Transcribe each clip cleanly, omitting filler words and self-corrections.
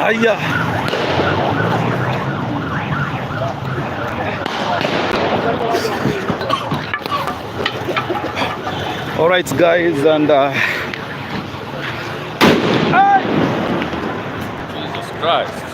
Aya. All right, guys, and Jesus Christ.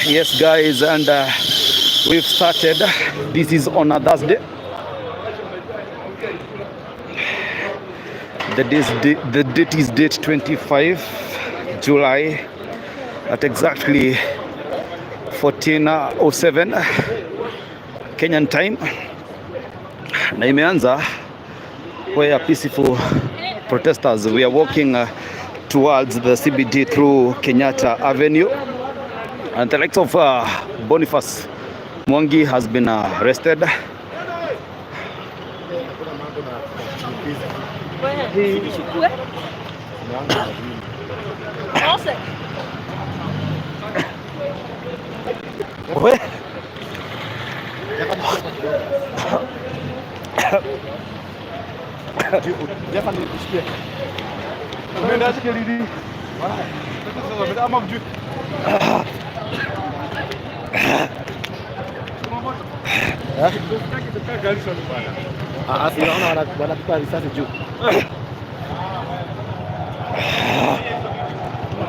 Yes, guys, and we've started. This is on a Thursday. The date is date 25 July at exactly 14:07 Kenyan time, na imeanza where peaceful protesters we are walking towards the CBD through Kenyatta Avenue, and the likes of Boniface Mwangi has been arrested.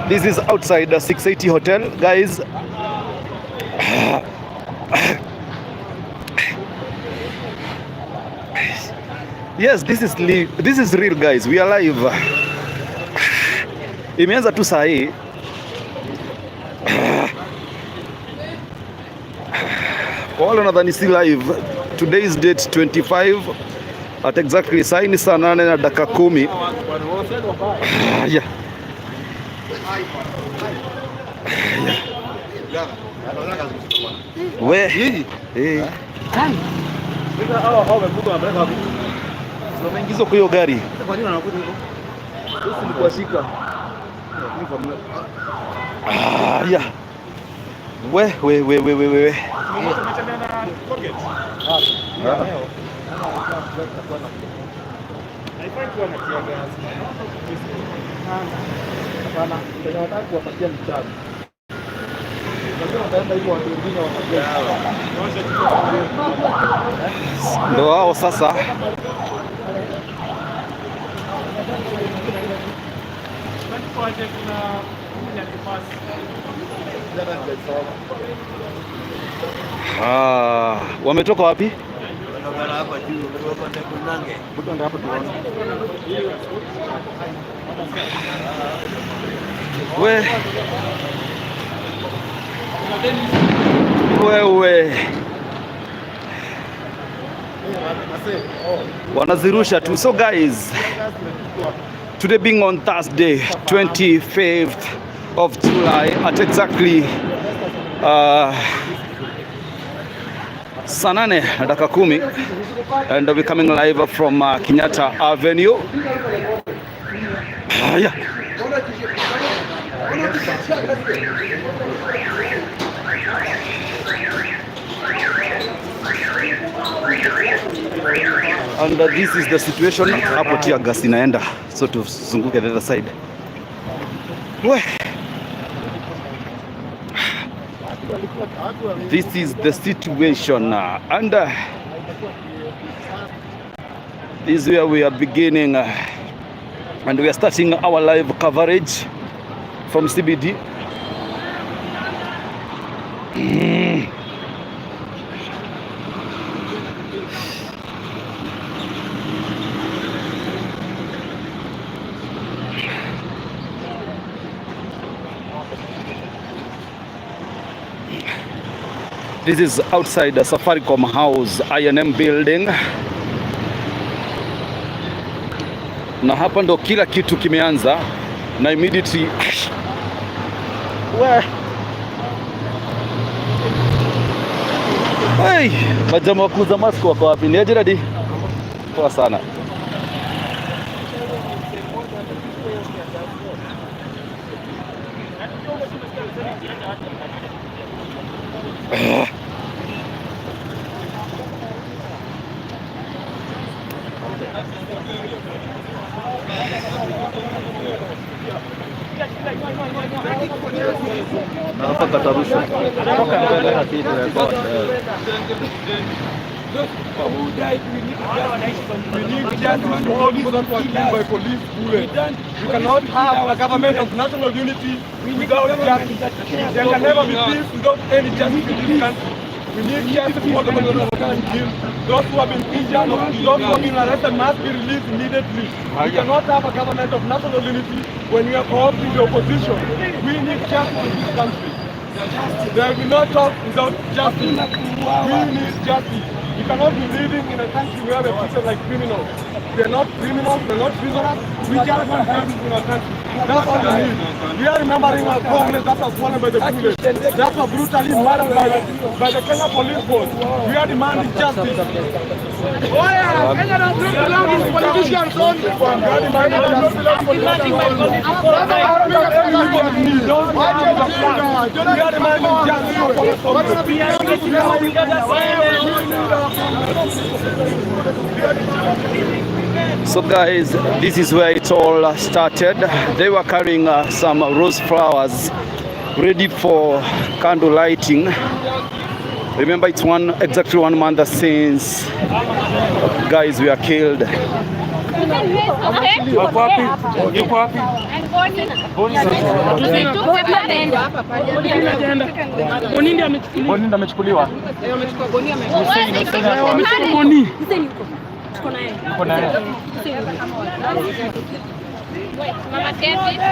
This is outside the 680 hotel, guys. Yes, this is real, guys. We are live. Imeanza tu saa hii. Kwa wale nadhani si live, today is date 25 at exactly saa ni saa 8 na dakika 10. Yeah. We wameingiza kwa hiyo gari. Yeah. We ndo hao sasa. Wametoka wapi? Wewe wanazirusha tu. So guys, today being on Thursday 25th of July at exactly saa 8 na dakika 10, and we're coming live from Kenyatta Avenue. Yeah. And this is the situation. Hapo tia gas inaenda, so tuzunguke the other side. This is the situation, and this is where we are beginning, and we are starting our live coverage from CBD. This is outside the Safaricom House I&M building, na hapa ndo kila kitu kimeanza, na immediately hey, majamaa wakuza mask wako wapi? Ni aje dadi? Poa sana. Those people who died, we need justice for all people that were killed by police bullets. We cannot have a government of national unity without justice. There can never be peace without any justice in this country. We need justice for the people who have been killed. Those who have been injured, those who have been arrested must be released immediately. We cannot have a government of national unity when we are all in the opposition. We need justice in this country. There will be no talk without justice. We need justice. We cannot be living in a country where we treat them like criminals. We are not criminals, we are not prisoners. We just want justice in our country. That's all we need. We are remembering our Congress that was swallowed by the bullets. That was brutally murdered by the Kenya police force. We are demanding justice. Oh yeah, Kenya does not belong to politicians only. We are demanding justice. We are demanding So guys, this is where it all started. They were carrying some rose flowers ready for candle lighting. Remember, it's exactly 1 month since guys were killed. Mama David.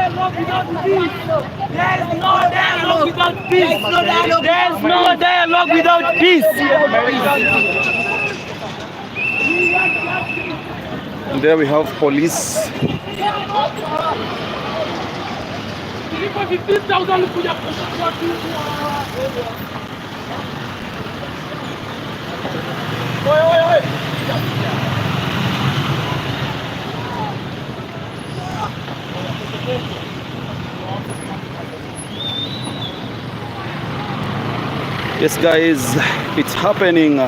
There's no dialogue without peace. There's no dialogue without peace. And there we have police. Yes guys, it's happening.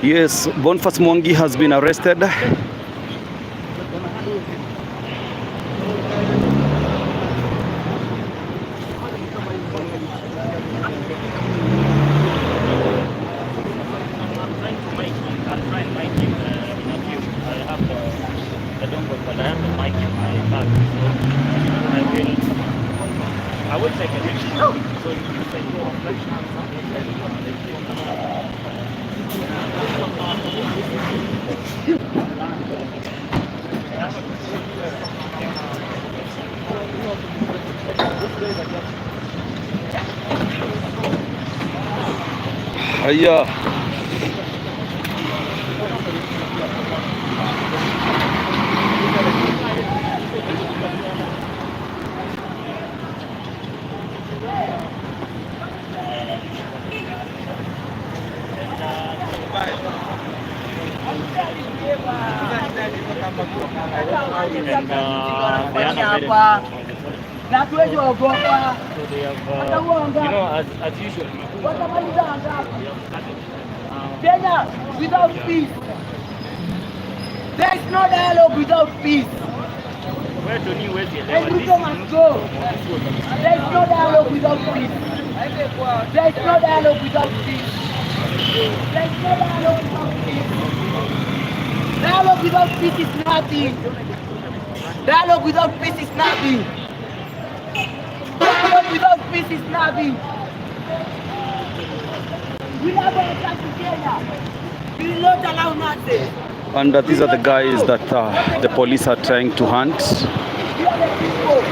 Yes, Boniface Mwangi has been arrested. I would take a picture. So you can say your reflection on Hiya. So they have, as usual, Kenya, without peace. There is no dialogue without peace. Everything must go. There is no dialogue without peace. There is no dialogue without peace. There is no dialogue without peace. Dialogue without peace is nothing. Dialogue without peace is nothing. Dialogue without peace is nothing. We are going to attack Kenya. We will not allow nothing. And these are the guys that the police are trying to hunt. We are the people.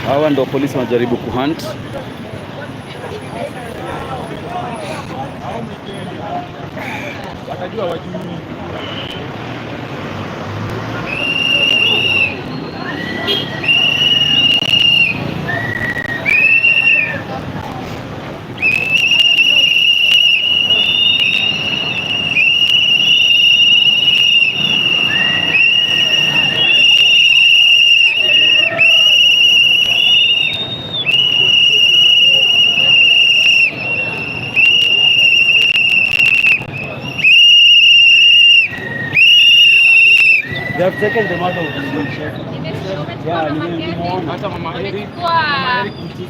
Hawa ndio polisi wanajaribu kuhunt. Watajua wajui. have taken the mother of the hata mama Eric.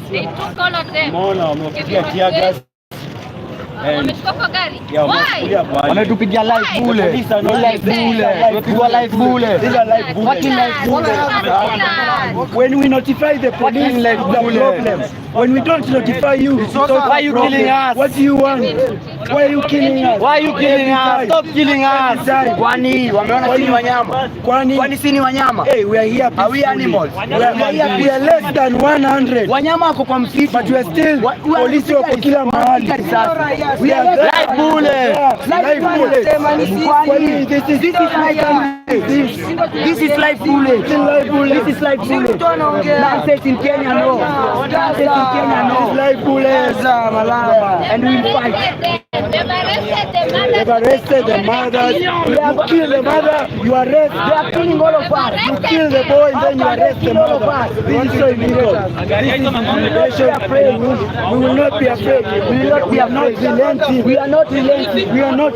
They took all of them. Mbona wamepigia tear gas? Wamechukua kwa gari. Wametupigia live bule. Live bule. Tumepigwa live bule. These are live bule. What live bule? When we notify the police, the problem. When we don't notify you, why are you killing us? What do you want? Why are you killing us? Why are you killing us? Stop killing us. Kwani wameona sisi wanyama? Kwani sisi ni wanyama? Hey, we are here. Are we animals? We are less than 100. Wanyama wako kwa msitu. But we are still polisi wako kila mahali. We are live bullet. Live bullet. This is live bullet. This is live bullet. This is live bullet. Nonsense in Kenya, no. Nonsense in Kenya, no. Live bullet. And we fight. They've arrested the mother. You kill the mother, you arrest. They are killing all of us. You kill the boy and then you arrest the mother. This is so illegal. This is afraid. We will not be afraid. We will not be relenting. We are not relenting. We are not.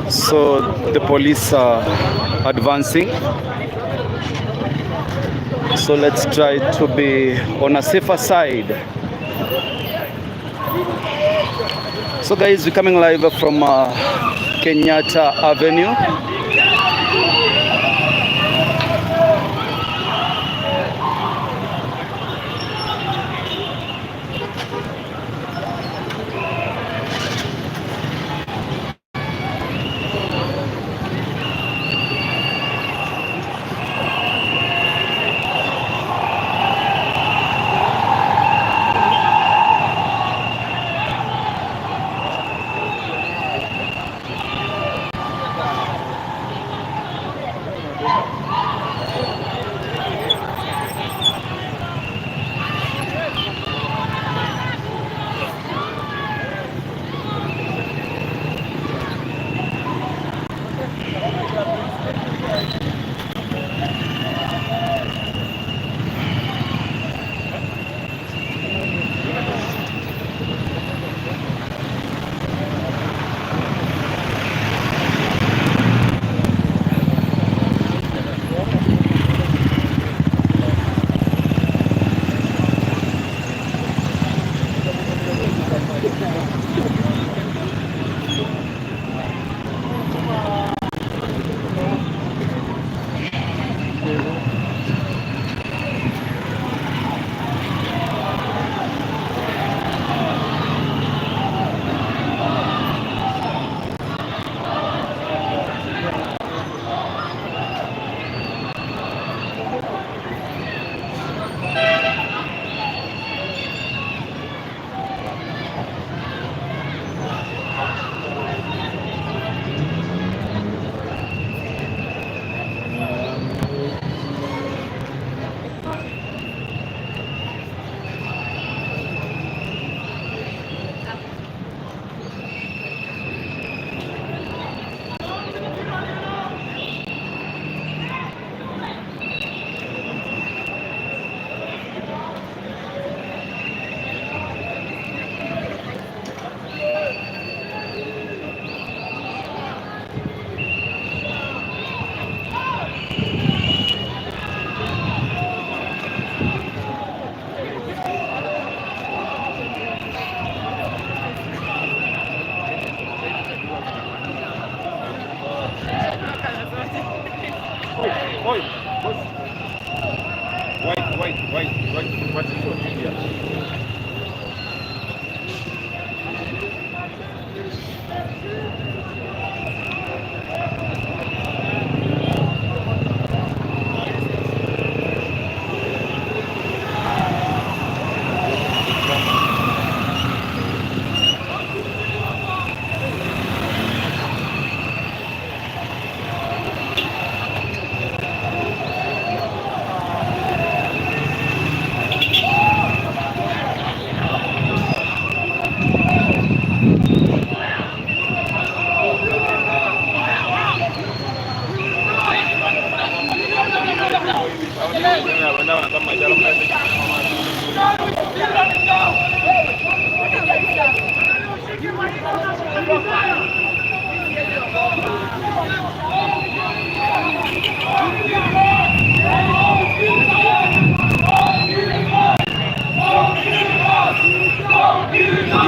So the police are advancing. So let's try to be on a safer side. So guys, we're coming live from Kenyatta Avenue.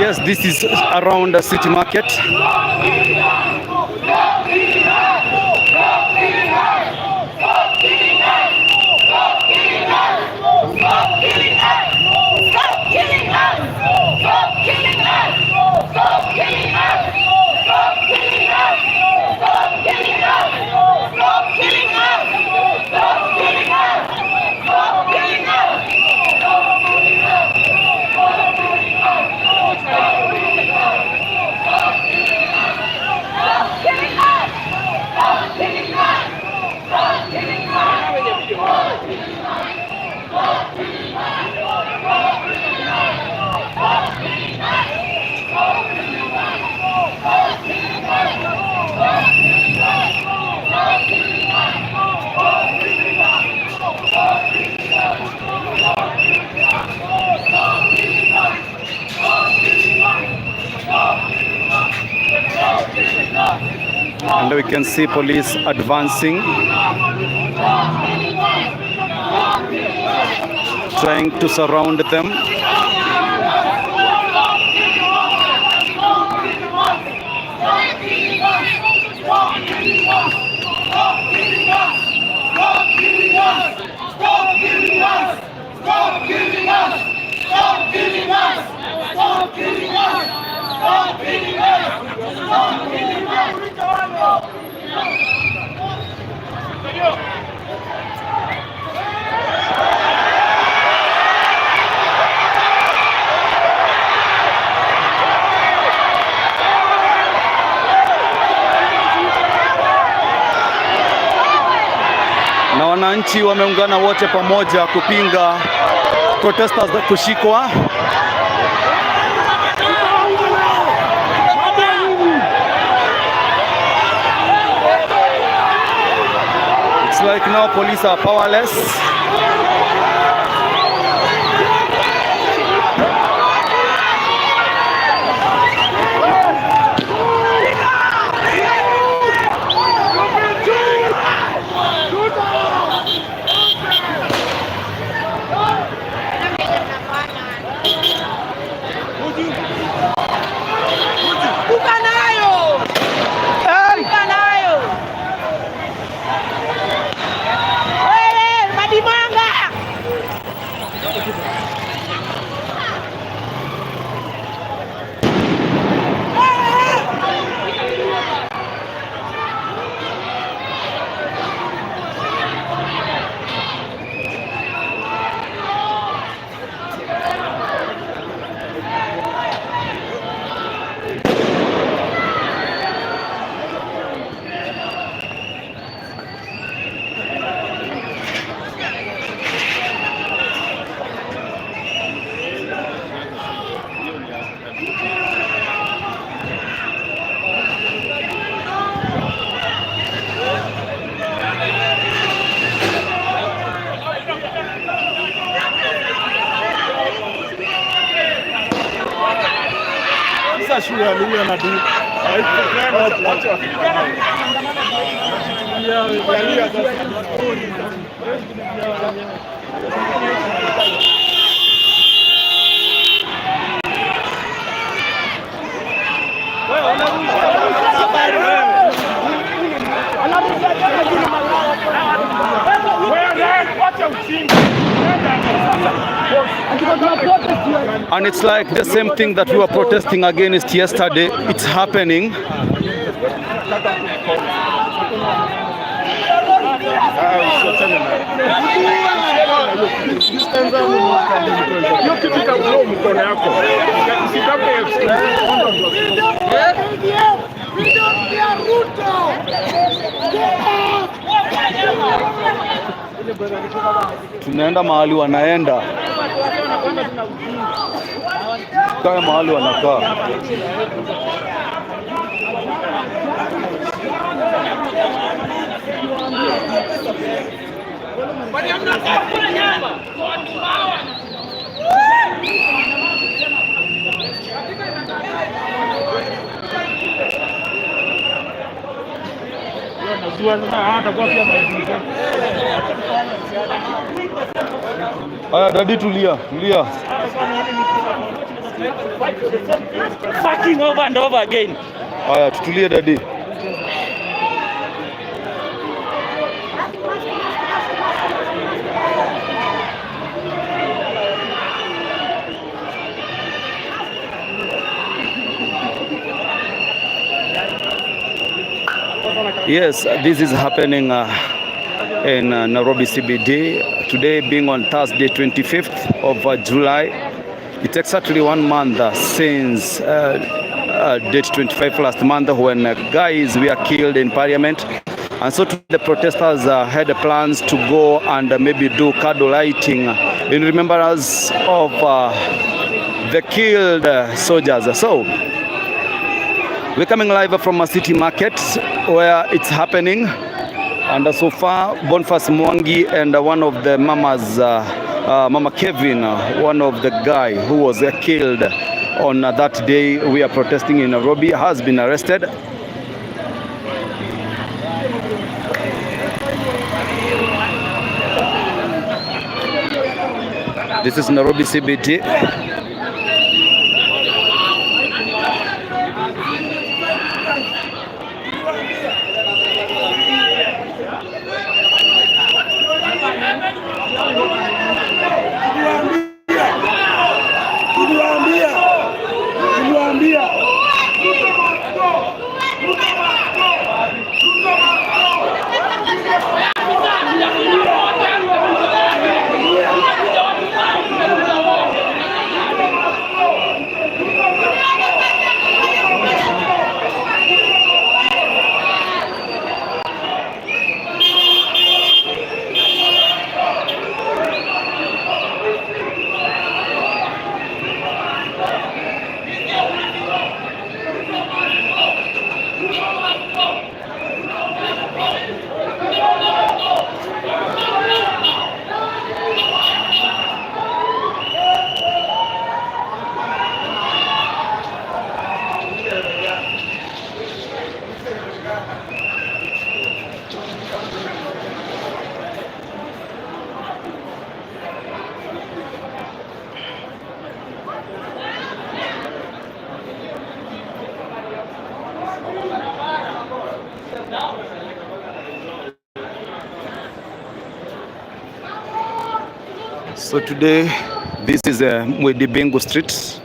Yes, this is around the city market. And we can see police advancing, trying to surround them. Na wananchi wameungana wote pamoja kupinga protesters kushikwa. It's like now police are powerless. And it's like the same thing that we were protesting against yesterday. It's happening. Tunaenda mahali wanaenda, kama mahali wanakaa. Aya, dadi tulia. Fucking over and over again. Aya, tutulie dadi. Yes, this is happening in Nairobi CBD today, being on Thursday 25th of July. It's exactly 1 month since date 25 last month when guys were killed in Parliament, and so the protesters had plans to go and maybe do candle lighting in remembrance of the killed soldiers. So we're coming live from a city market where it's happening, and so far Boniface Mwangi and one of the mamas, Mama Kevin, one of the guy who was killed on that day we are protesting in Nairobi, has been arrested. This is Nairobi CBD. So today, this is Mwedi Bingu Street.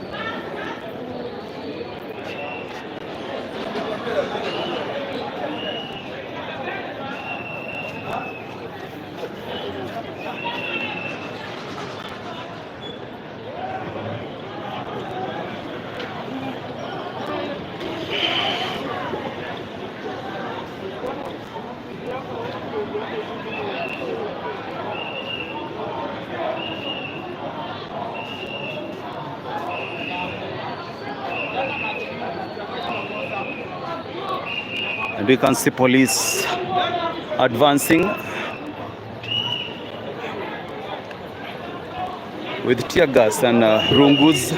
And we can see police advancing with tear gas and rungus.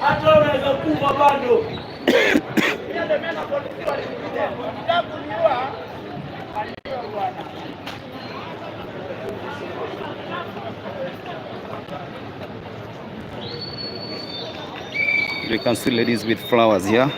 Hata unaweza kufa bado. You can see ladies with flowers here.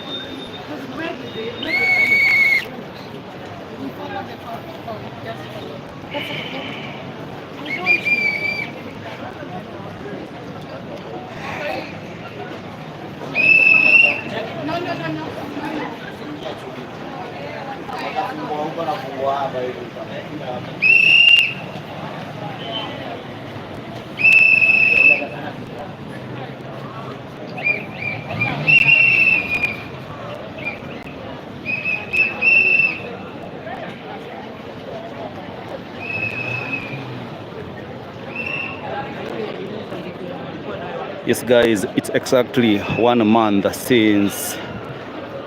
Yes, guys, it's exactly 1 month since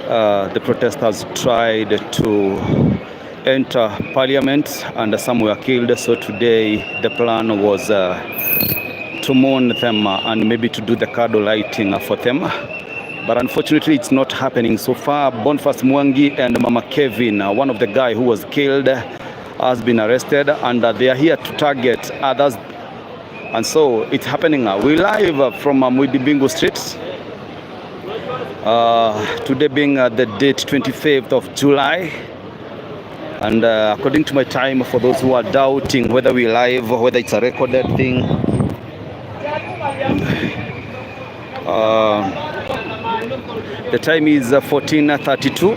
the protesters tried to enter parliament and some were killed. So today the plan was to mourn them and maybe to do the candle lighting for them. But unfortunately, it's not happening so far. Boniface Mwangi and Mama Kevin, one of the guy who was killed, has been arrested, and they are here to target others. And so it's happening. We live from Mwidibingu Street. Today being the date 25th of July. And according to my time, for those who are doubting whether we live or whether it's a recorded thing, the time is 14:32.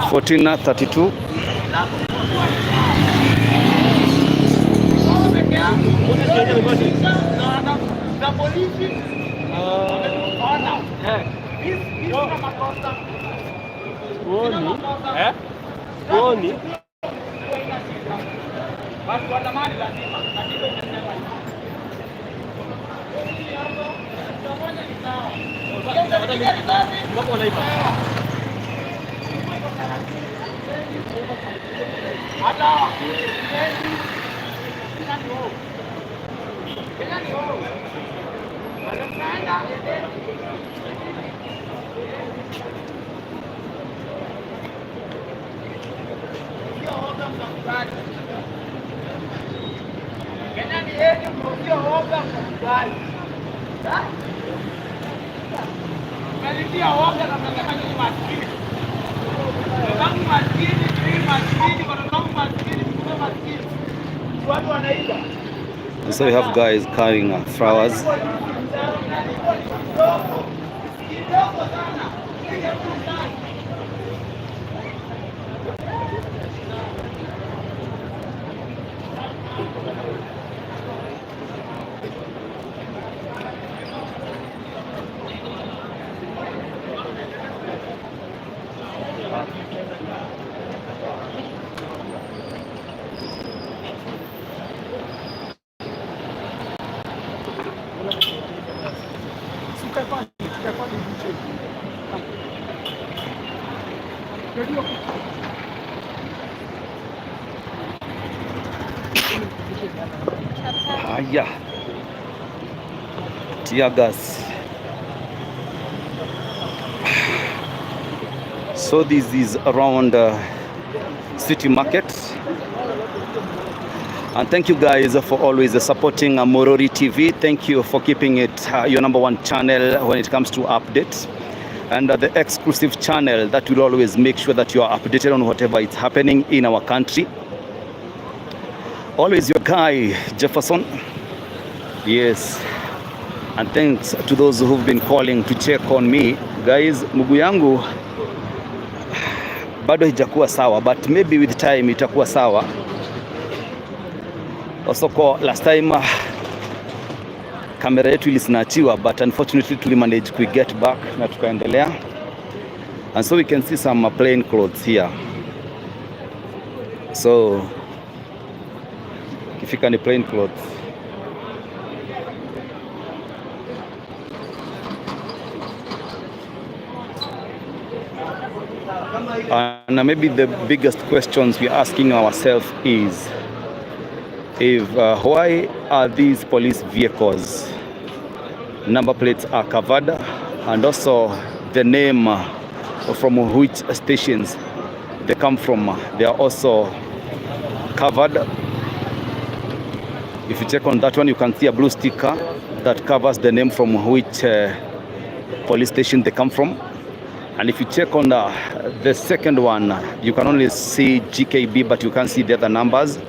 14:32. So we have guys carrying flowers. Yeah, tear gas. So this is around City Market, and thank you guys for always supporting Morori TV. Thank you for keeping it your #1 channel when it comes to updates, and the exclusive channel that will always make sure that you are updated on whatever is happening in our country. Always your guy Jefferson. Yes, and thanks to those who've been calling to check on me. Guys, mguu yangu bado haijakuwa sawa, but maybe with time itakuwa sawa. Also last time kamera yetu ilisnachiwa, but unfortunately tulimanage to get back na tukaendelea. And so we can see some plain clothes here. So kifika ni plain clothes. And maybe the biggest questions we're asking ourselves is, why are these police vehicles number plates are covered, and also the name from which stations they come from, they are also covered. If you check on that one, you can see a blue sticker that covers the name from which police station they come from. And if you check on the second one, you can only see GKB, but you can't see the other numbers.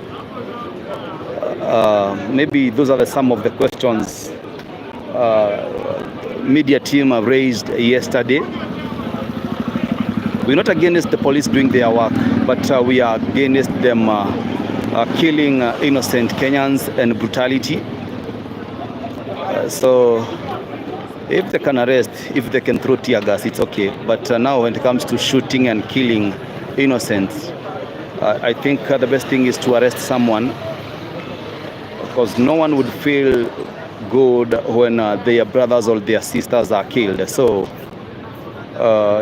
Maybe those are some of the questions media team raised yesterday. We're not against the police doing their work, but we are against them killing innocent Kenyans and brutality. So if they can arrest, if they can throw tear gas, it's okay. But now when it comes to shooting and killing innocents, I think the best thing is to arrest someone, because no one would feel good when their brothers or their sisters are killed. So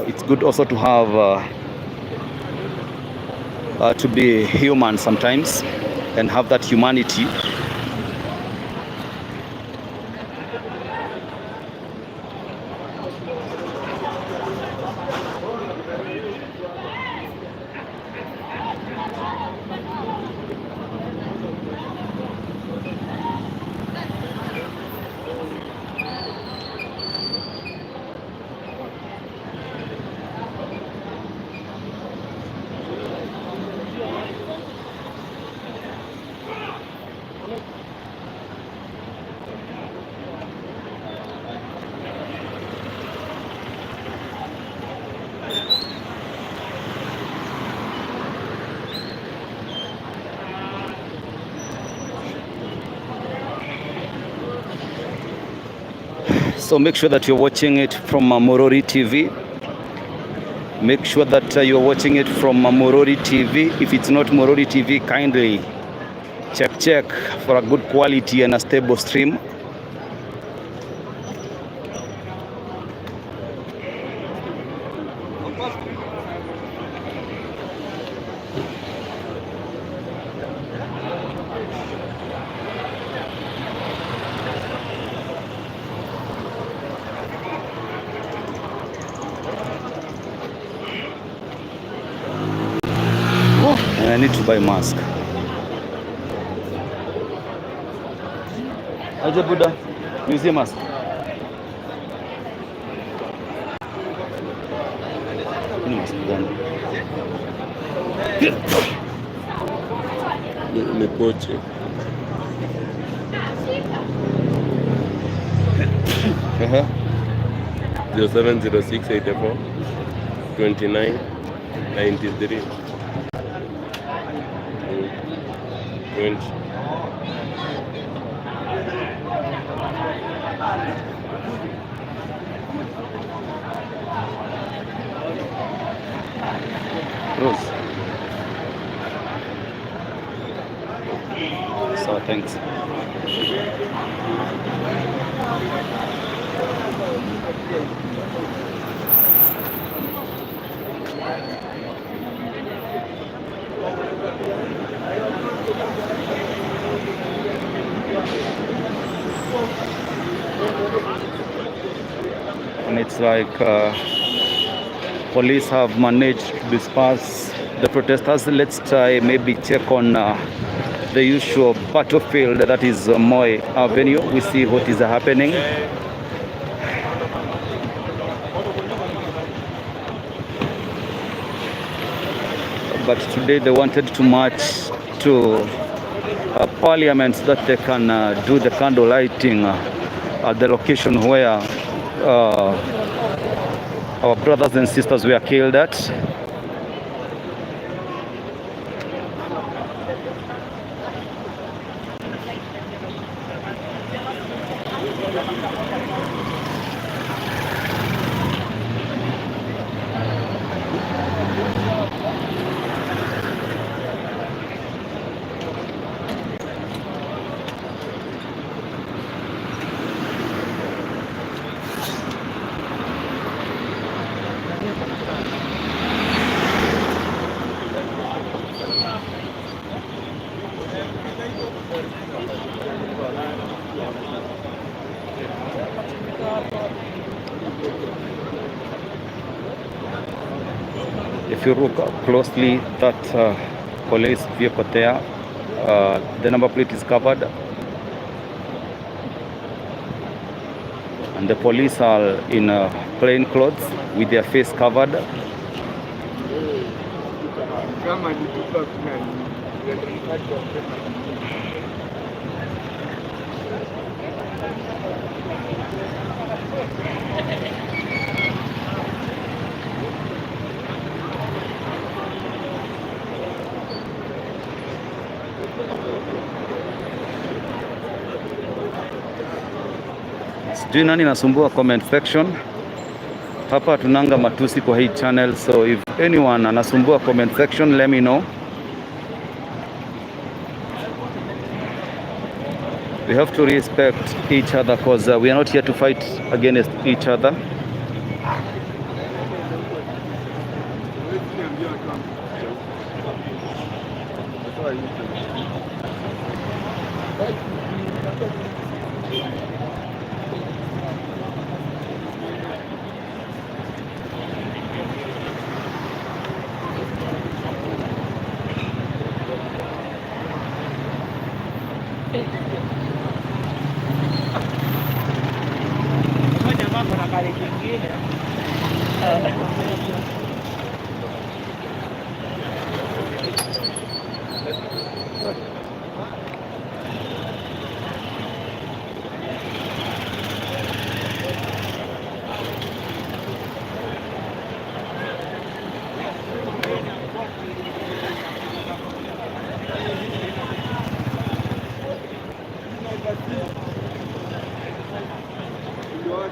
it's good also to have to be human sometimes and have that humanity. So make sure that you're watching it from Morori TV. Make sure that you're watching it from Morori TV. If it's not Morori TV, kindly check for a good quality and a stable stream. I need to buy mask. Aje Buddha, niuzie mask. Ni mask gani? Ni pochi. Ehe. 070684 29 93 20. Rose. So thanks. And it's like police have managed to disperse the protesters. Let's try maybe check on the usual battlefield, that is Moi Avenue. We see what is happening. But today they wanted to march to Parliament so that they can do the candle lighting at the location where our brothers and sisters were killed at. If you look closely, that police vehicle there, the number plate is covered, and the police are in plain clothes with their face covered. Sijui nani nasumbua comment section. Hapa tunanga matusi kwa hii channel, so if anyone anasumbua comment section, let me know. We have to respect each other because we are not here to fight against each other.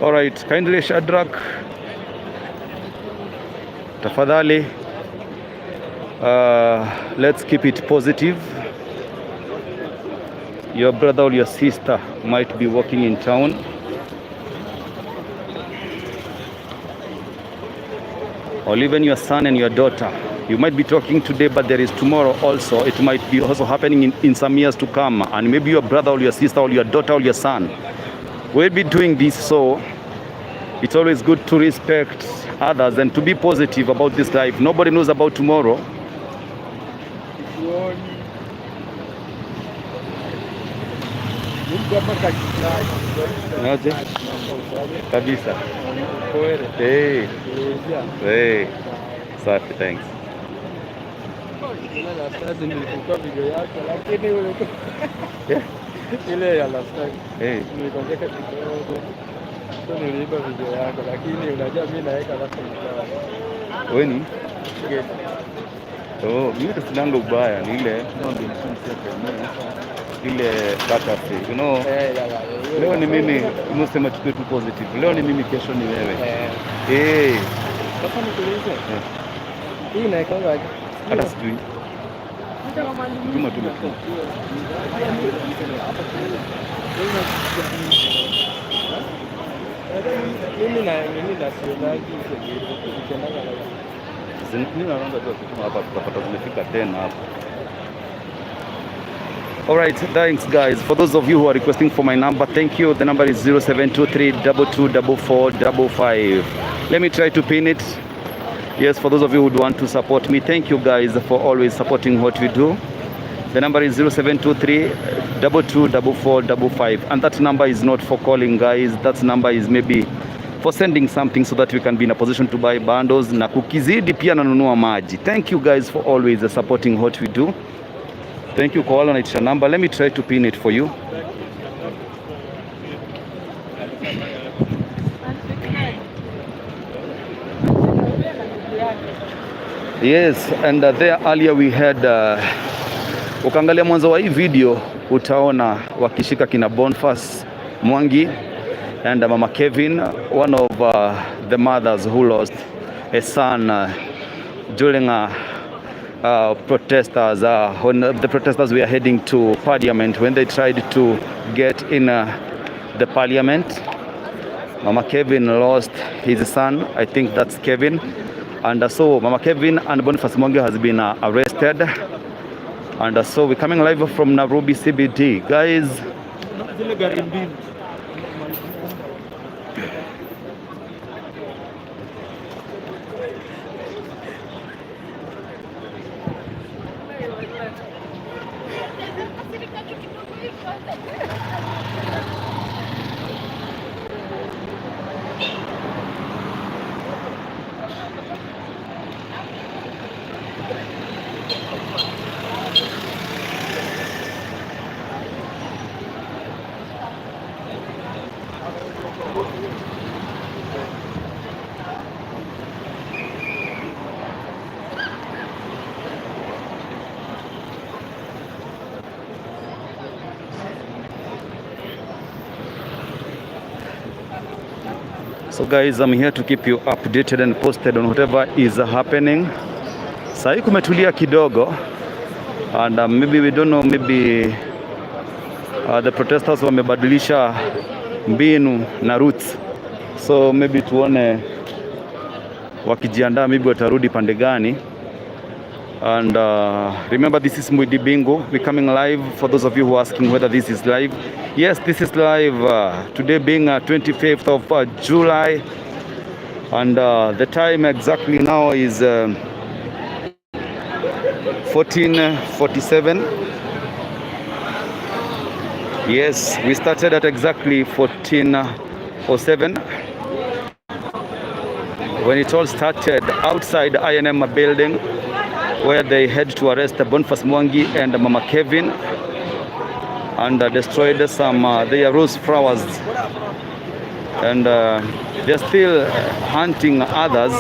All right, kindly Shadrach, tafadhali, let's keep it positive. Your brother or your sister might be walking in town. Or even your son and your daughter. You might be talking today, but there is tomorrow also. It might be also happening in some years to come. And maybe your brother or your sister or your daughter or your son will be doing this. So it's always good to respect others and to be positive about this life. Nobody knows about tomorrow. Naje kabisa. Hey. Hey. Safi, thanks. Hey. Weni? Oh, mimi sinanga ubaya ni ile katasi, you know. Leo ni mimi, unasema tukue tu positive. Leo ni mimi, kesho ni wewe. Sasa nikuulize. Hii inaekanga aje? Hata sijui. Tuma tu. Mimi nasionaji mimi naona tu hapa tutapata zimefika tena hapa. Alright, thanks guys. For those of you who are requesting for my number, thank you. The number is 0723224455. Let me try to pin it. Yes, for those of you who want to support me, thank you guys for always supporting what we do. The number is 0723224455. And that number is not for calling, guys. That number is maybe for sending something so that we can be in a position to buy bundles. Na kukizidi pia nanunua maji. Thank you guys for always supporting what we do. Thank you, call on its number. Let me try to pin it for you. Yes, and there earlier we had ukiangalia mwanzo wa hii video utaona wakishika kina Boniface Mwangi and Mama Kevin, one of the mothers who lost a son during protesters when the protesters were heading to parliament, when they tried to get in the parliament. Mama Kevin lost his son, I think that's Kevin, and so Mama Kevin and Boniface Mwangi has been arrested, and so we're coming live from Nairobi CBD, guys. So guys, I'm here to keep you updated and posted on whatever is happening. Sahi kumetulia kidogo, and maybe we don't know, maybe the protesters wamebadilisha mbinu na routes, so maybe tuone wakijiandaa maybe watarudi pande gani. And remember, this is Mwidi Bingo. We're coming live. For those of you who are asking whether this is live, yes, this is live. Today being 25th of July, and the time exactly now is 14:47. Yes, we started at exactly 14:07 when it all started outside INM building, where they had to arrest Boniface Mwangi and Mama Kevin and destroyed some their rose flowers, and they're still hunting others.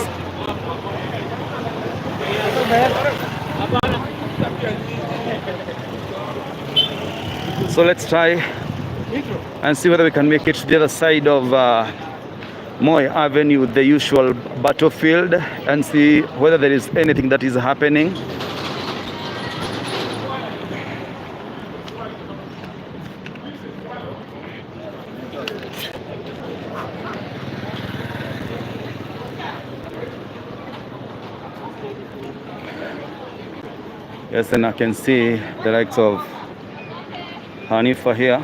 So let's try and see whether we can make it to the other side of Moi Avenue, the usual battlefield, and see whether there is anything that is happening. Yes, and I can see the likes of Hanifa here.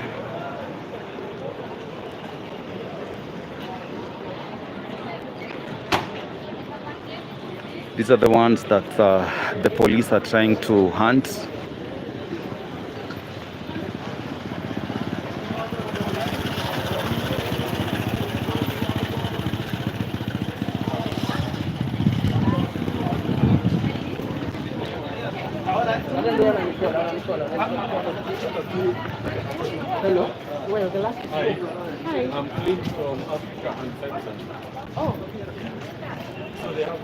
These are the ones that the police are trying to hunt. Hello. Where the last? Hi. I'm Clint from Africa and Samson. Oh. So they have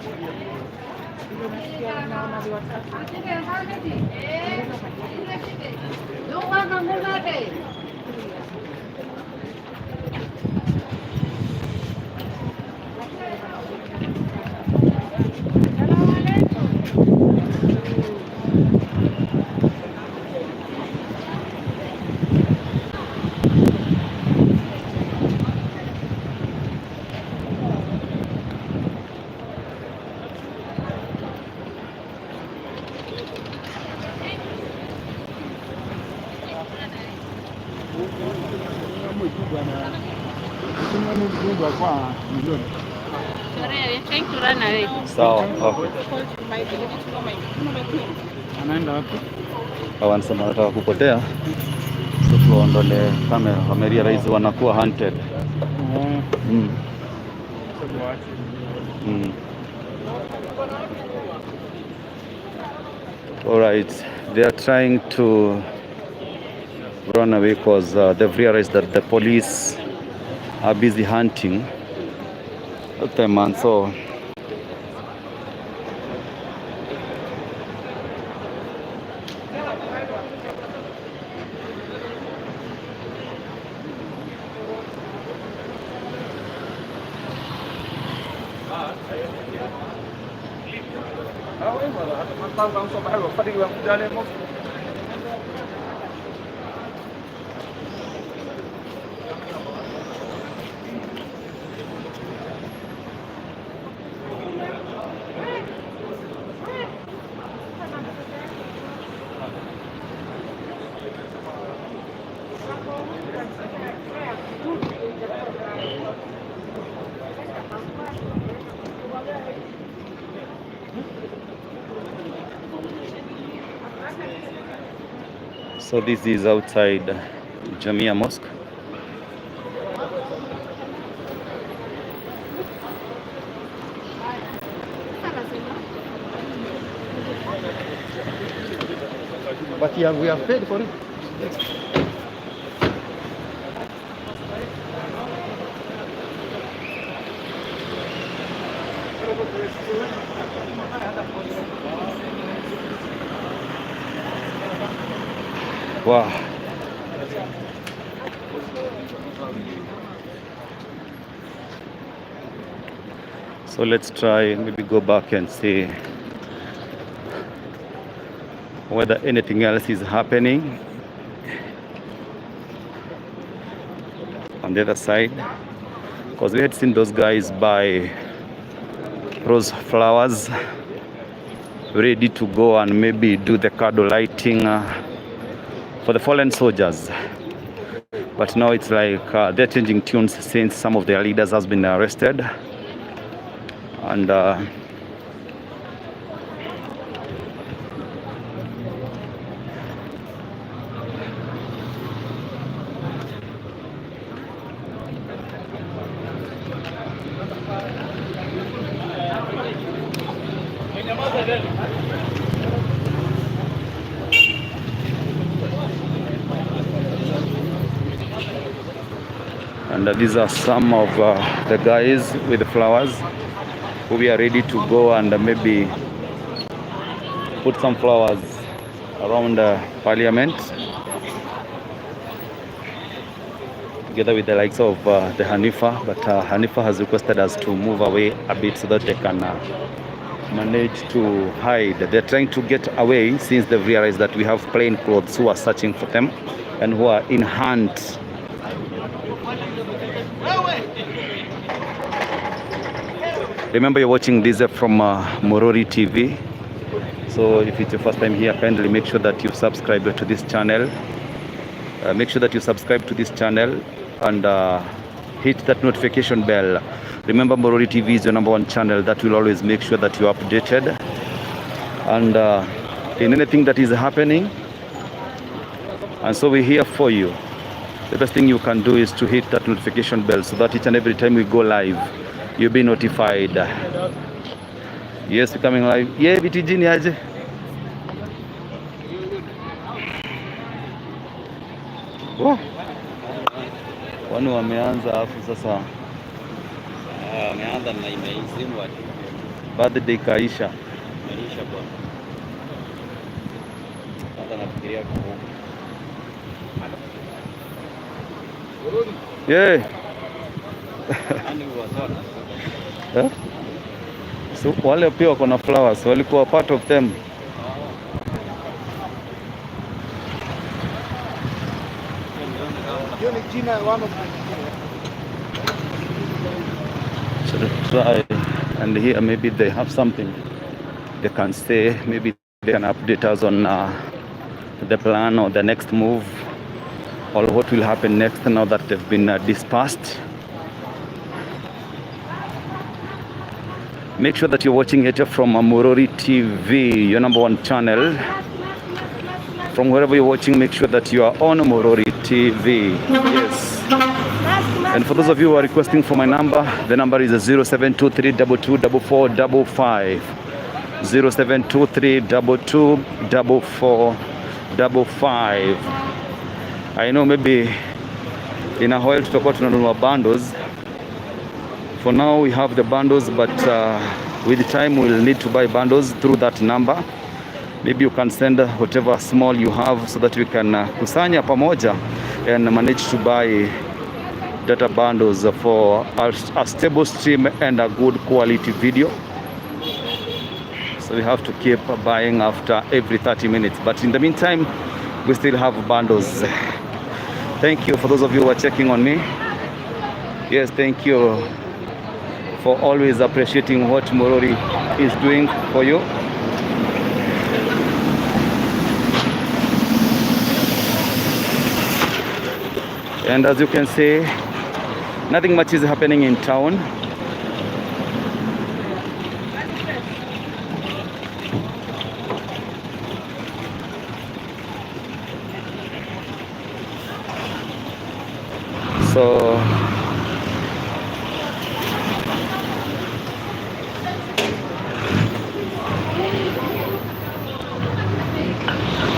Sawa, okay. anaenda wapi? Wanasema wanataka kupotea, so tuondole kamera. Wamerealize wanakuwa hunted. All right, they are trying to run away because they've realized that the police are busy hunting them, and so So this is outside Jamia Mosque. But yeah, we have paid for it. Wow. So let's try maybe go back and see whether anything else is happening. on the other side, because we had seen those guys buy rose flowers ready to go and maybe do the candle lighting for the fallen soldiers. But now it's like they're changing tunes since some of their leaders has been arrested. And these are some of the guys with the flowers who we are ready to go and maybe put some flowers around Parliament, together with the likes of the Hanifa. But Hanifa has requested us to move away a bit so that they can manage to hide. They're trying to get away since they've realized that we have plain clothes who are searching for them and who are in hand. Remember, you're watching this from Murori TV. So if it's your first time here, kindly make sure that you subscribe to this channel. Make sure that you subscribe to this channel and hit that notification bell. Remember, Murori TV is your #1 channel that will always make sure that you're updated. And in anything that is happening. And so we're here for you. The best thing you can do is to hit that notification bell so that each and every time we go live, you'll be notified. Yes, we're coming live. Yeah, BTG ni aje? Oh. Wanu wameanza afu sasa. Wameanza na imeizimwa. Birthday kaisha. Kaisha bwana. Sasa nafikiria kwa yeah. So wale pia wako na flowers, walikuwa part of them. So try, and here maybe they have something they can say. Maybe they can update us on the plan or the next move, or what will happen next now that they've been dispersed. Make sure that you're watching it from Murori TV, your #1 channel. From wherever you're watching, make sure that you are on Murori TV. Yes. And for those of you who are requesting for my number, the number is 0723224455. 0723224455. I know maybe in a while tutakuwa tunanunua bundles. For now we have the bundles, but with time we'll need to buy bundles through that number. Maybe you can send whatever small you have so that we can kusanya pamoja and manage to buy data bundles for a stable stream and a good quality video. So we have to keep buying after every 30 minutes. But in the meantime, we still have bundles. Thank you for those of you who are checking on me. Yes, thank you for always appreciating what Murori is doing for you. And as you can see, nothing much is happening in town. So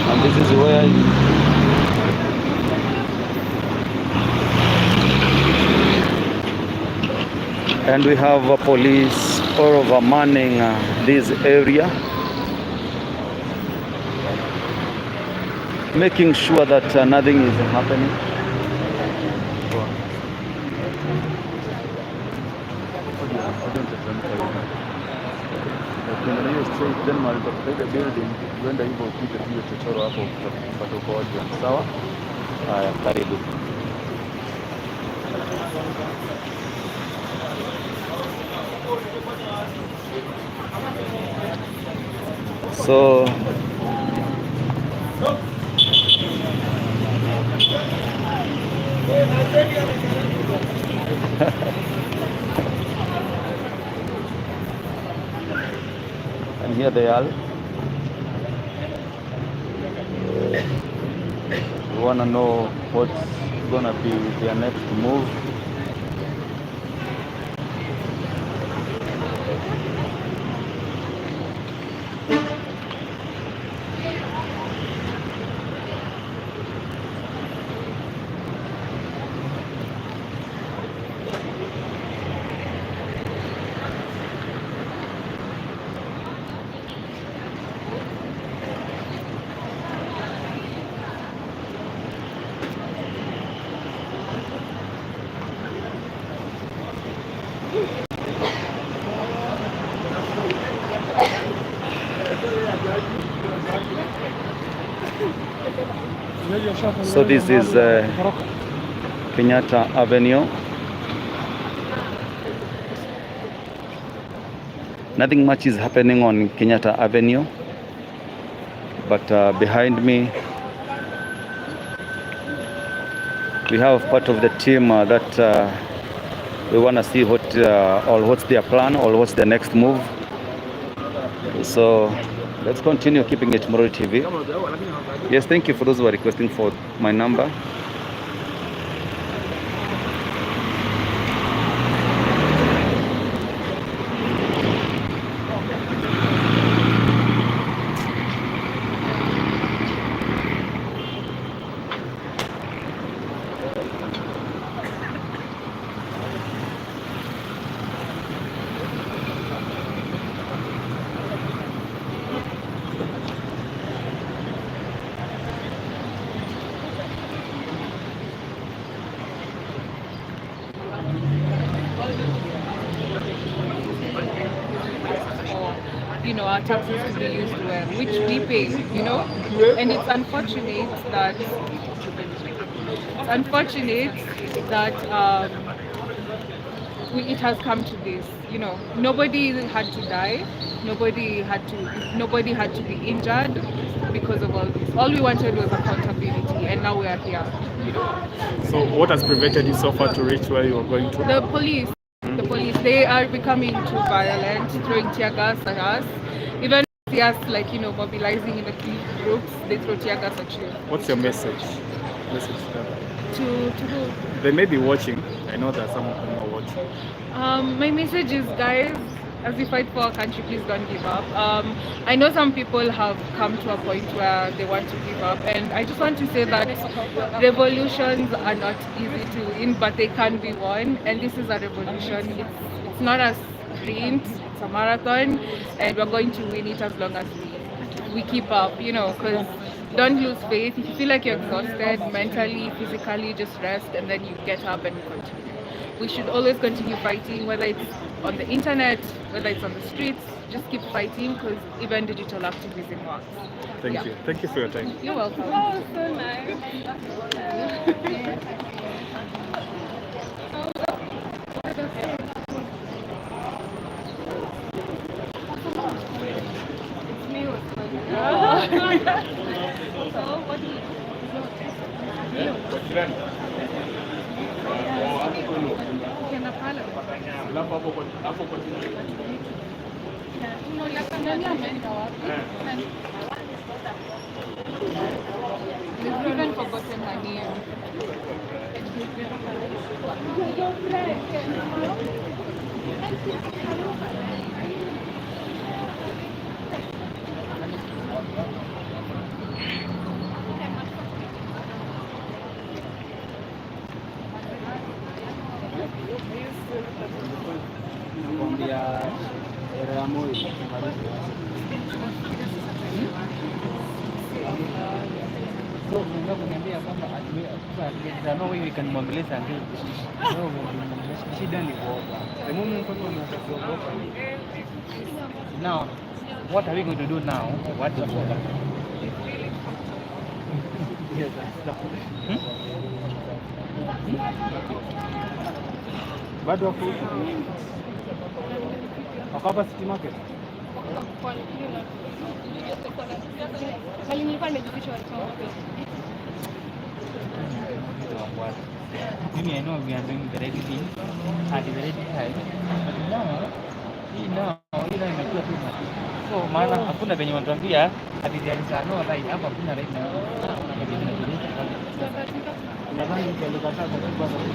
and this is where and we have a police all over manning this area, making sure that nothing is happening. Sawa? Haya, karibu. So and here they are. We want to know what's gonna be their next move. So this is Kenyatta Avenue. Nothing much is happening on Kenyatta Avenue, but behind me we have part of the team that we want to see what's their plan or what's the next move. So let's continue keeping it Mururi TV. Yes, thank you for those who are requesting for my number. You know, our taxes to be used well, which we pay, you know, and it's unfortunate that it has come to this. You know, nobody had to die, nobody had to be injured because of all this. All we wanted was accountability, and now we are here. You know. So what has prevented you so far to reach where you are going to? The police, they are becoming too violent, throwing tear gas at us. Even us, like, you know, mobilizing in the groups, they throw tear gas at you. What's your message? To them? To who? They may be watching. I know that some of them are watching. My message is, guys, as we fight for our country, please don't give up. I know some people have come to a point where they want to give up, and I just want to say that revolutions are not easy to win, but they can be won, and this is a revolution. It's not a sprint, it's a marathon, and we're going to win it as long as we keep up, you know, because don't lose faith. If you feel like you're exhausted mentally, physically, just rest, and then you get up and you continue. We should always continue fighting, whether it's on the internet, whether it's on the streets. Just keep fighting, because even digital activism works. Thank you. Thank you for your time. You're welcome. Oh, so nice. So, what do you We've even forgotten her name. Now, what are we going to do now? What? Yes, Bado wako hapa City Market. Mimi I know we are doing the right thing at the right time. But now, hii ndio imekuwa tu mati. So maana hakuna venye wanatuambia ati there is no right hapa, hakuna right now. Nadhani nilikataa kwa sababu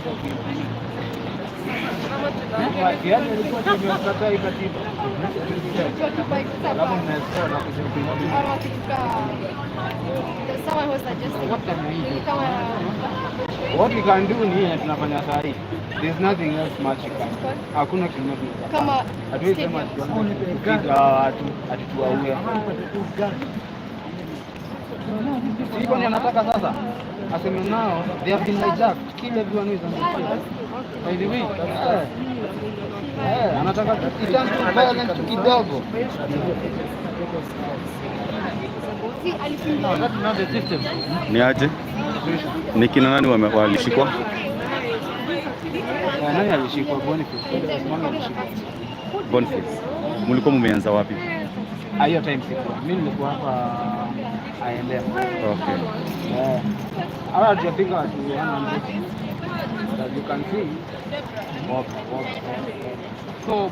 yaani ilikuwa tumekataa ikatiba. Labda mnasema na kujipima. Someone was suggesting. What can we do? What we can do ni yenye tunafanya saa hii. There's nothing else much you can do. Hakuna kitu kingine. Kama hatuwezi sema tupiga watu ati tuwaue. Siko ni anataka sasa aseme nao they have been hijacked. Kill everyone who is on the fight. By the way, anataka itanzu violence tu kidogo. Ni aje? Ni kina nani walishikwa? Nani alishikwa? Boniface. Mlikuwa mmeanza wapi? Hiyo time sikuwa. Mimi nilikuwa hapa aendea. Okay. Hawa hatujapiga watu 100. As you can see. So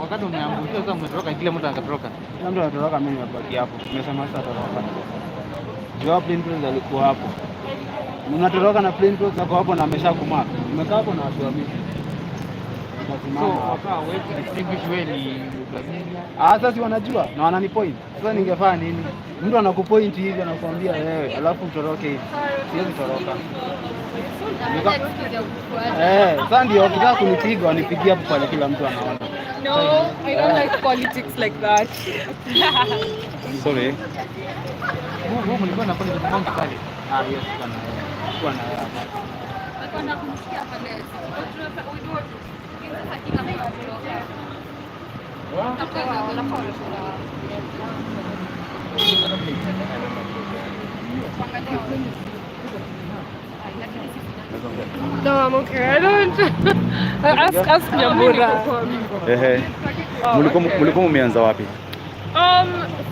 wakati umeambushwa sasa umetoroka, kila mtu anatoroka. Kila mtu anatoroka, mimi nimebaki hapo. Nimesema sasa atoroka. Jua plain clothes alikuwa hapo. Mnatoroka na plain clothes zako hapo na ameshakumaka. Nimekaa hapo na watu wa mimi. So wakaa wewe distinguish wewe ni sasa si wanajua na wanani point. Sasa ningefanya nini? Mtu anakupoint hivi anakuambia wewe, alafu utoroke hivi. Siwezi toroka. Sasa ndio ukitaka kunipiga wanipigia hapo pale kila mtu anaona. No, I don't like politics like that. Sorry. Wewe mlikuwa na politics moja pale. Yes sana. Kwa na No, I'm okay. I don't. Ask Nyambura. Mlikuwa mmeanza wapi?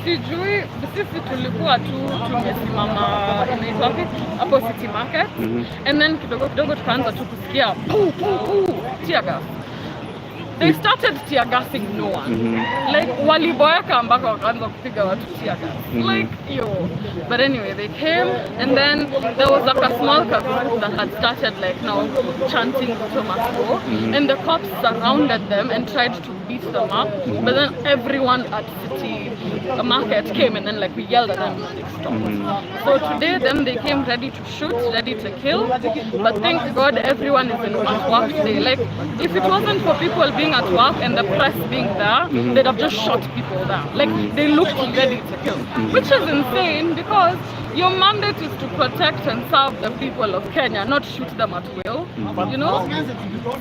Sijui, sisi tulikuwa tu tumesimama inaitwa wapi? Hapo City Market. And then kidogo tukaanza tu kusikia tear gas. They started tear gassing no one. Like waliboeka ambako wakaanza kupiga watu tear gas. Like But anyway, they came and then there was like a small group that had started like now chanting Thomas Go. And the cops surrounded them and tried to beat them up. But then everyone at City Market came and then like we yelled at them and they stopped. So today then they came ready to shoot, ready to kill. But thank God everyone is in work today. Like if it wasn't for people being at work and the press being there, they'd have just shot people there. Like they looked ready to kill, which is insane because your mandate is to protect and serve the people of Kenya, not shoot them at will. You know?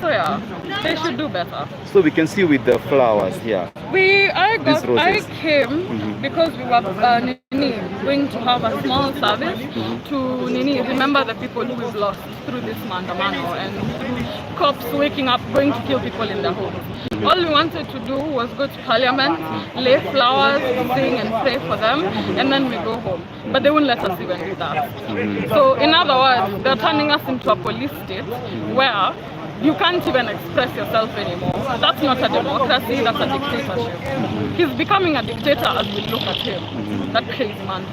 So yeah, they should do better. So we can see with the flowers here. I came because we were going to have a small service to remember the people who we've lost through this Mandamano and cops waking up, going to kill people in their homes. All we wanted to do was go to Parliament, lay flowers, sing and pray for them, and then we go home. But they won't let us even do that. So in other words, they're turning us into a police state where you can't even express yourself anymore. That's not a democracy, that's a dictatorship. He's becoming a dictator as we look at him. That crazy man.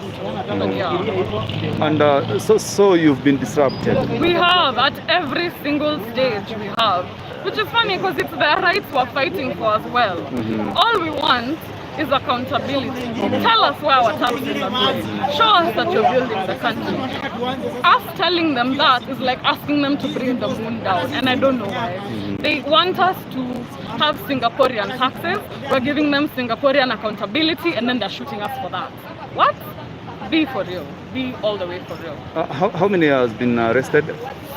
But yeah. And so you've been disrupted. We have, at every single stage we have. Which is funny because it's their rights we're fighting for as well. All we want is accountability. Tell us where our taxes are going. Show us that you're building the country. Us telling them that is like asking them to bring the moon down, and I don't know why. They want us to have Singaporean taxes, we're giving them Singaporean accountability, and then they're shooting us for that. What? Be for real. Be all the way for real. How many has been arrested?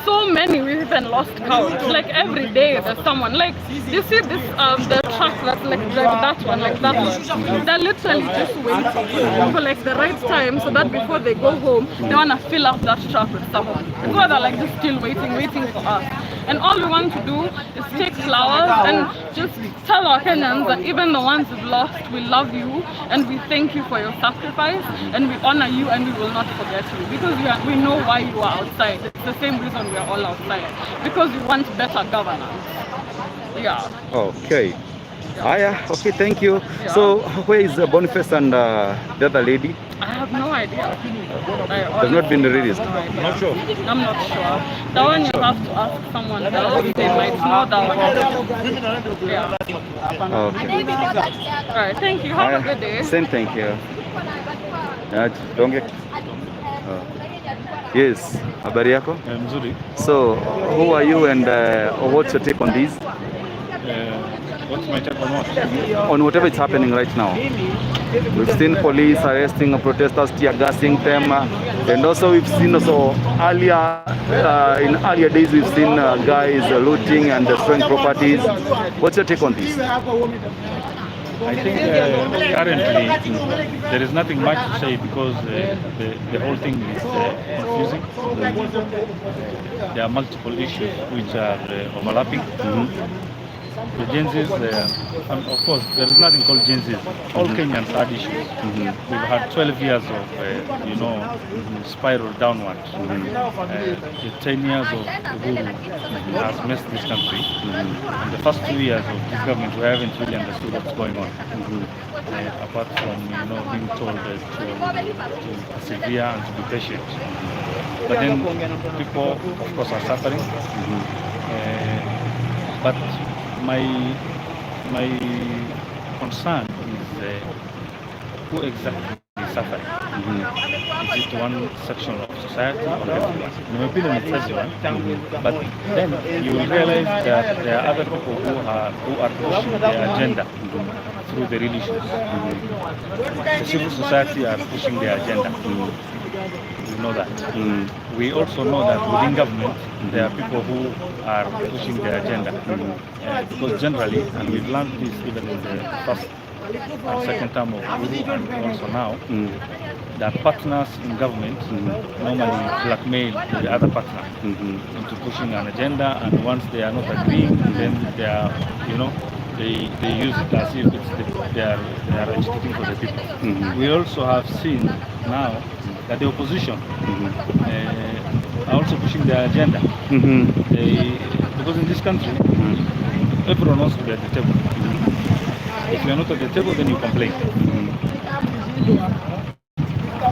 So many, we even lost count. Like every day there's someone. Like you see this the truck that's like that one, like that one. They're literally just waiting for like the right time so that before they go home they wanna fill up that truck with someone. That's why they're like just still waiting for us. And all we want to do is take flowers and just tell our Kenyans that even the ones who've lost, we love you and we thank you for your sacrifice and we honor you and we will not forget you because we know why you are outside. It's the same reason we are all outside, because we want better governance. Yeah. Okay. Okay, thank you. Yeah. So, where is Boniface and the other lady? I have no idea. They've not been released. I'm not sure. That one you have to ask someone else. They might know that one. Yeah. Okay. Alright, thank you. Have a good day. Same, thank you. Don't get. Yes, habari yako? Mzuri. So, who are you and what's your take on this? What's my take on what? On whatever is happening right now. We've seen police arresting protesters, tear gassing them, and also we've seen also earlier in earlier days we've seen guys looting and destroying properties. What's your take on this? I think currently there is nothing much to say because the whole thing is confusing. There are multiple issues which are overlapping. The Gen Zs, and of course, there is nothing called Gen Zs. All Kenyans had issues. We've had 12 years of, spiral downward. The 10 years of Uhuru has messed this country. And the first 2 years of this government, we haven't really understood what's going on. Apart from, being told to persevere and to be patient. But then people, of course, are suffering. But my concern is who exactly is suffering. Is it one section of society or everyone? In my opinion, it's everyone. But then you will realize that there are other people who are pushing their agenda through the real issues. The civil society are pushing their agenda. We know that. We also know that within government there are people who are pushing their agenda. Because generally, and we've learned this even in the first and second term of Uhuru and also now, that partners in government normally blackmail the other partner into pushing an agenda, and once they are not agreeing, then they are, they use it as if they are agitating for the people. We also have seen now that the opposition are also pushing their agenda. Because in this country, everyone wants to be at the table. If you are not at the table, then you complain.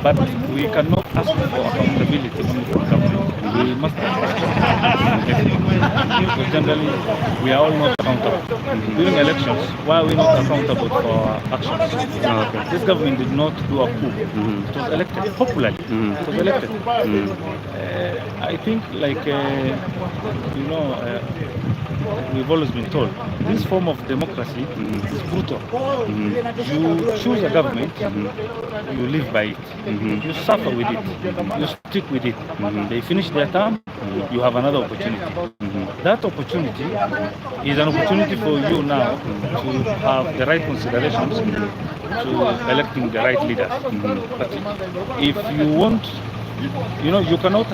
But we cannot ask for accountability only from government. We must ask because generally we are all not accountable. During elections, why are we not accountable for our actions? This government did not do a coup. It was elected popularly. It was elected. I think, we've always been told this form of democracy is brutal. You choose a government, you live by it. You suffer with it. You stick with it. They finish their term, you have another opportunity. That opportunity is an opportunity for you now to have the right considerations to electing the right leaders. But if you want, you cannot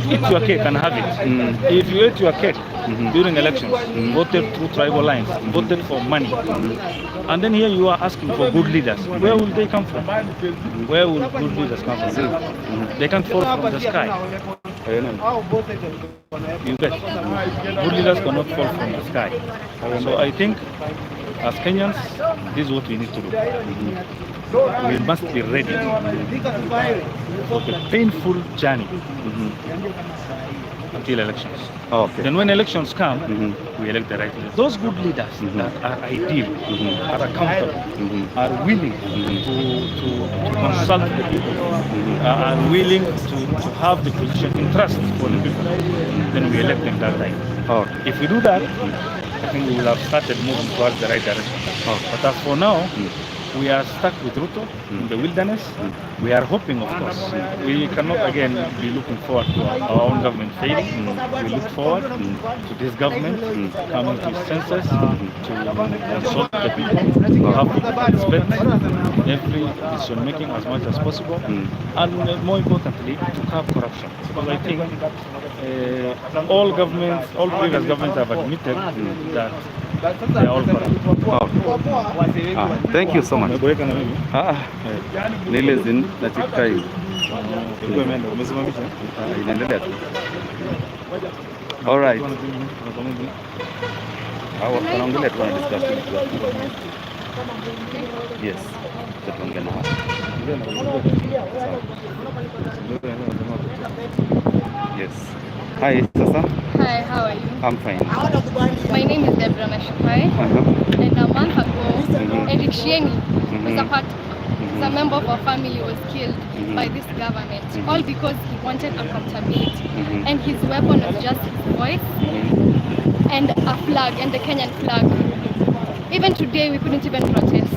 eat your cake and have it. If you ate your cake during elections, voted through tribal lines, voted for money, and then here you are asking for good leaders, where will they come from? Where will good leaders come from? They can't fall from the sky. You get good leaders cannot fall from the sky. So I think as Kenyans, this is what we need to do. We must be ready for the painful journey until elections. Then when elections come, we elect the right leaders. Those good leaders that are ideal, are accountable, are willing to consult the people, are willing to have the position in trust for the people, then we elect them that time. If we do that, I think we will have started moving towards the right direction. But as for now, we are stuck with Ruto in the wilderness. We are hoping, of course. We cannot again be looking forward to our own government failing. We look forward to this government coming to its senses to consult the people, to have to participate in every decision making as much as possible, and more importantly, to curb corruption. Because I think all governments, all previous governments have admitted that they are all corrupt. Thank you so much. Nile zin na chikai. Inaendelea tu. All right. Wanaongelea tu, wanadiscuss tu. Yes. Tutaongea nao. Yes. Hi, Sasa. Hi, how are you? I'm fine. My name is Deborah Mashupai, and a month ago, Eric Shieni, who's a member of our family, was killed by this government, all because he wanted accountability. And his weapon was just his voice and a flag, and the Kenyan flag. Even today, we couldn't even protest.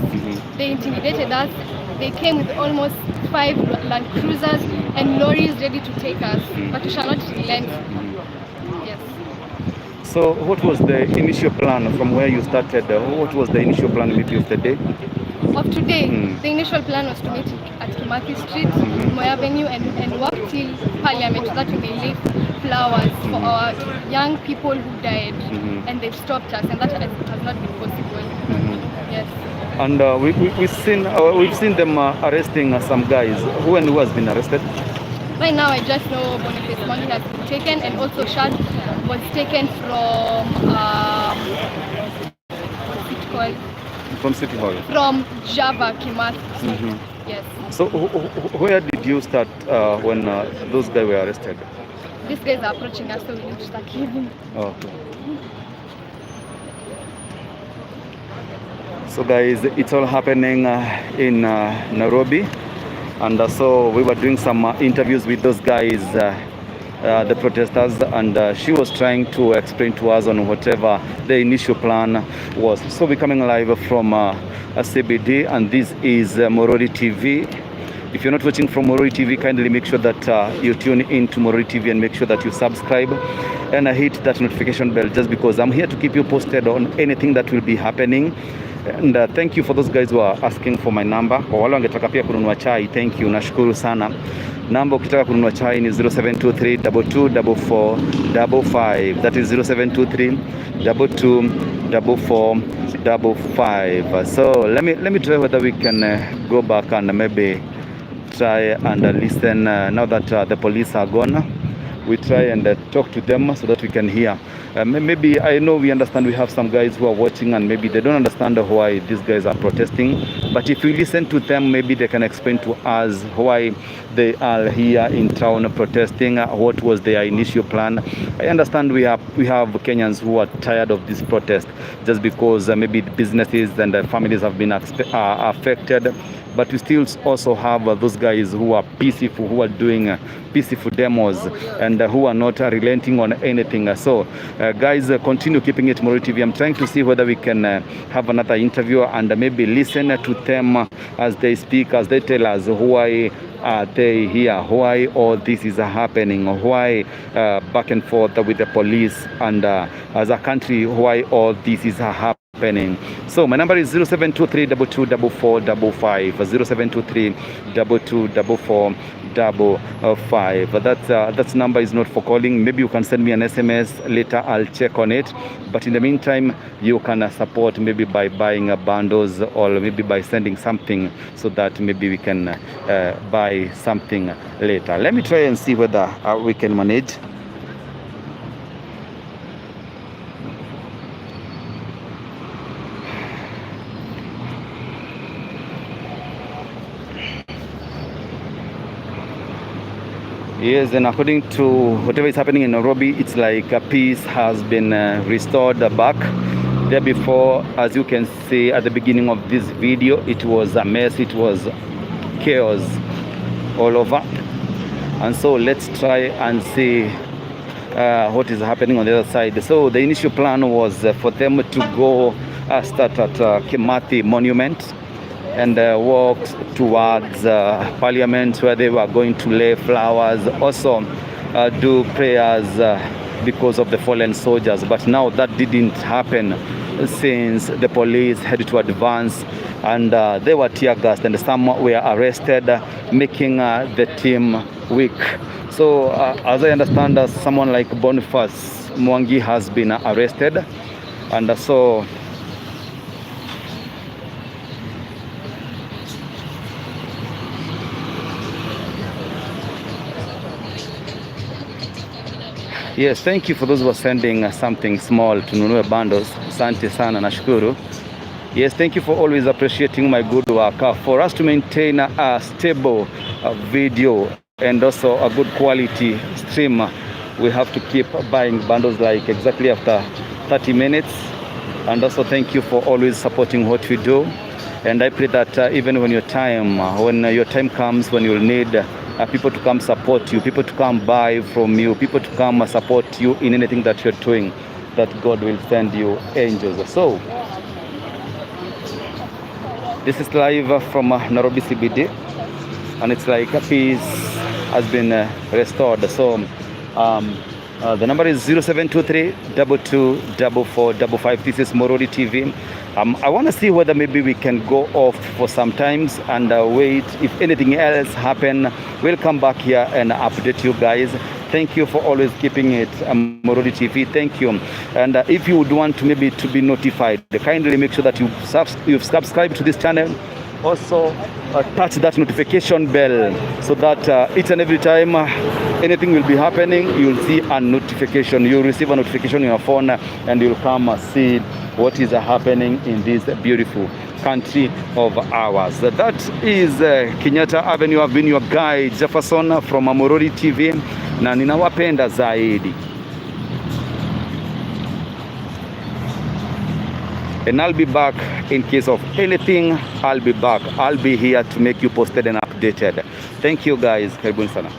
They intimidated us. They came with almost 5 Land Cruisers and lorries ready to take us, but we shall not relent. Yes. So what was the initial plan from where you started? What was the initial plan maybe of the day? Of today, the initial plan was to meet at Kimathi Street, Moi Avenue, and walk till Parliament so that we may leave flowers for our young people who died, and they've stopped us, and that has not been possible. Yes. And we've seen them arresting some guys. Who has been arrested? Right now, I just know Boniface Mwangi has been taken, and also Shad was taken from what's it called? From City Hall. From Java Kimathi. Yes. So where did you start when those guys were arrested? These guys are approaching us, so we need to start leaving. Okay. So guys, it's all happening in Nairobi, and so we were doing some interviews with those guys, the protesters, and she was trying to explain to us on whatever the initial plan was. So we're coming live from CBD, and this is Morori TV. If you're not watching from Morori TV, kindly make sure that you tune in to Morori TV and make sure that you subscribe and hit that notification bell, just because I'm here to keep you posted on anything that will be happening. And thank you for those guys who are asking for my number. Kwa wale wangetaka pia kununua chai, thank you, nashukuru sana. Namba ukitaka kununua chai ni 0723 224455. That is 0723 224455. So let me try whether we can go back and maybe try and listen now that the police are gone. We try and talk to them so that we can hear. Maybe, I know we understand we have some guys who are watching and maybe they don't understand why these guys are protesting. But if we listen to them, maybe they can explain to us why they are here in town protesting. What was their initial plan? I understand we have Kenyans who are tired of this protest just because maybe businesses and families have been affected. But we still also have those guys who are peaceful, who are doing peaceful demos and who are not relenting on anything. So guys, continue keeping it Morori TV. I'm trying to see whether we can have another interview and maybe listen to them as they speak, as they tell us why are they here, why all this is happening, why back and forth with the police, and as a country, why all this is happening. So my number is 0723 224455, 0723 224455. That number is not for calling. Maybe you can send me an SMS later, I'll check on it. But in the meantime, you can support maybe by buying bundles or maybe by sending something so that maybe we can buy something later. Let me try and see whether we can manage. Yes, and according to whatever is happening in Nairobi, it's like peace has been restored back. There before, as you can see at the beginning of this video, it was a mess, it was chaos all over. And so let's try and see what is happening on the other side. So the initial plan was for them to go start at Kimathi Monument, and walked towards Parliament, where they were going to lay flowers, also do prayers because of the fallen soldiers. But now that didn't happen, since the police had to advance, and they were tear gassed, and some were arrested, making the team weak. So as I understand, someone like Boniface Mwangi has been arrested, and so yes, thank you for those who are sending something small to Nunue Bundles. Asante sana, nashukuru. Yes, thank you for always appreciating my good work. For us to maintain a stable video and also a good quality stream, we have to keep buying bundles like exactly after 30 minutes. And also thank you for always supporting what we do. And I pray that even when your time comes, when you'll need people to come support you, people to come buy from you, people to come support you in anything that you're doing, that God will send you angels. So this is live from Nairobi CBD, and it's like peace has been restored. So the number is 0723 224455. This is Morodi TV. I want to see whether maybe we can go off for some times and wait. If anything else happen, we'll come back here and update you guys. Thank you for always keeping it Morodi TV. Thank you. And if you would want to maybe to be notified, kindly make sure that you've subscribed to this channel. Also touch that notification bell, so that each and every time anything will be happening, you'll see a notification. You'll receive a notification on your phone, and you'll come see what is happening in this beautiful country of ours. That is Kenyatta Avenue. I've been your guide Jefferson from Morodi TV, na ninawapenda zaidi. And I'll be back in case of anything. I'll be back. I'll be here to make you posted and updated. Thank you guys. Karibuni sana.